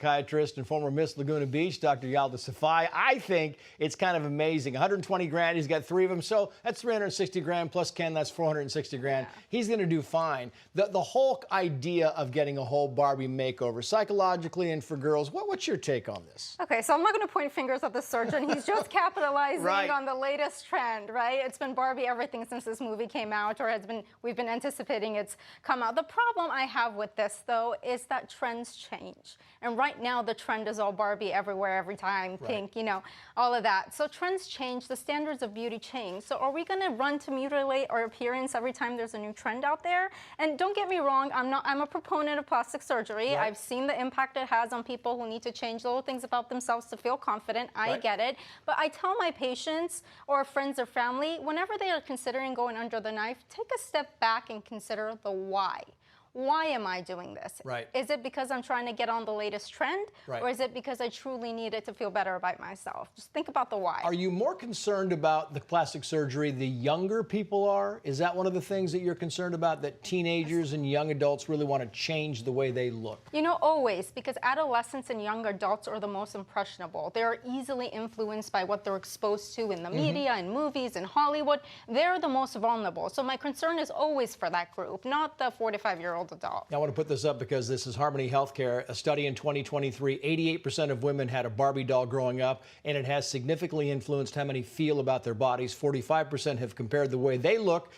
Psychiatrist and former Miss Laguna Beach, Dr. Yalda Safai. I think it's kind of amazing. 120 grand, he's got 3 of them, so that's 360 grand plus Ken, that's 460 grand. Yeah. He's going to do fine. The whole idea of getting a whole Barbie makeover, psychologically and for girls, what's your take on this? Okay, so I'm not going to point fingers at the surgeon. He's just capitalizing Right. on the latest trend, right? It's been Barbie everything since this movie came out, or we've been anticipating it's come out. The problem I have with this, though, is that trends change. And right now, the trend is all Barbie everywhere, every time, pink, you know, all of that. So trends change, the standards of beauty change. So are we going to run to mutilate our appearance every time there's a new trend out there? And don't get me wrong, I'm a proponent of plastic surgery. Right. I've seen the impact it has on people who need to change little things about themselves to feel confident. I get it. But I tell my patients or friends or family, whenever they are considering going under the knife, take a step back and consider the why. Why am I doing this? Right. Is it because I'm trying to get on the latest trend? Right. Or is it because I truly need it to feel better about myself? Just think about the why. Are you more concerned about the plastic surgery the younger people are? Is that one of the things that you're concerned about, that teenagers and young adults really want to change the way they look? You know, always, because adolescents and young adults are the most impressionable. They're easily influenced by what they're exposed to in the media, in movies, in Hollywood. They're the most vulnerable. So my concern is always for that group, not the 45-year-old adult. I want to put this up because this is Harmony Healthcare. A study in 2023, 88% of women had a Barbie doll growing up, and it has significantly influenced how many feel about their bodies. 45% have compared the way they look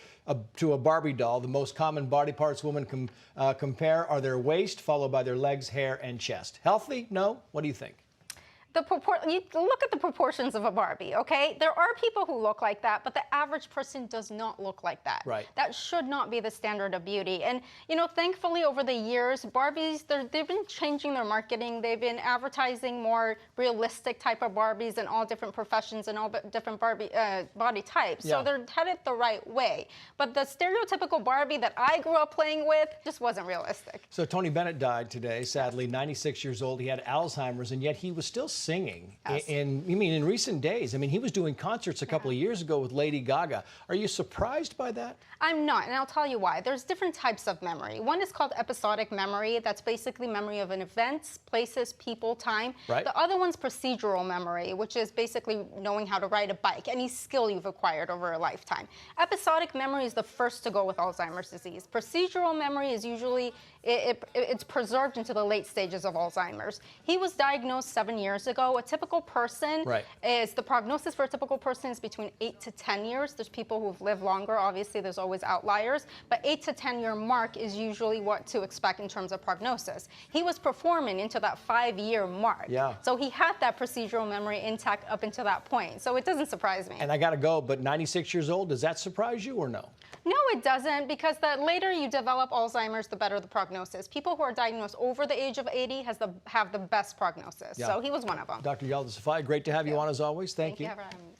to a Barbie doll. The most common body parts women compare are their waist, followed by their legs, hair, and chest. Healthy? No? What do you think? You look at the proportions of a Barbie, okay? There are people who look like that, but the average person does not look like that. Right. That should not be the standard of beauty. And, you know, thankfully over the years, Barbies, they've been changing their marketing. They've been advertising more realistic type of Barbies in all different professions and all different body types. Yeah. So they're headed the right way. But the stereotypical Barbie that I grew up playing with just wasn't realistic. So Tony Bennett died today, sadly, 96 years old. He had Alzheimer's, and yet he was still singing. Yes. In recent days. I mean, he was doing concerts a couple of years ago with Lady Gaga. Are you surprised by that? I'm not, and I'll tell you why. There's different types of memory. One is called episodic memory. That's basically memory of an events, places, people, time. Right. The other one's procedural memory, which is basically knowing how to ride a bike, any skill you've acquired over a lifetime. Episodic memory is the first to go with Alzheimer's disease. Procedural memory is usually, it's preserved into the late stages of Alzheimer's. He was diagnosed 7 years ago. A typical person the prognosis for a typical person is between 8 to 10 years. There's people who've lived longer. Obviously, there's always outliers. But 8 to 10 year mark is usually what to expect in terms of prognosis. He was performing into that 5-year mark. Yeah. So he had that procedural memory intact up until that point. So it doesn't surprise me. And I got to go, but 96 years old, does that surprise you or no? No, it doesn't, because the later you develop Alzheimer's, the better the prognosis. People who are diagnosed over the age of 80 have the best prognosis. Yeah. So he was one of them. Dr. Yalda Safai, great to have you on as always. Thank you. Thank you for having me.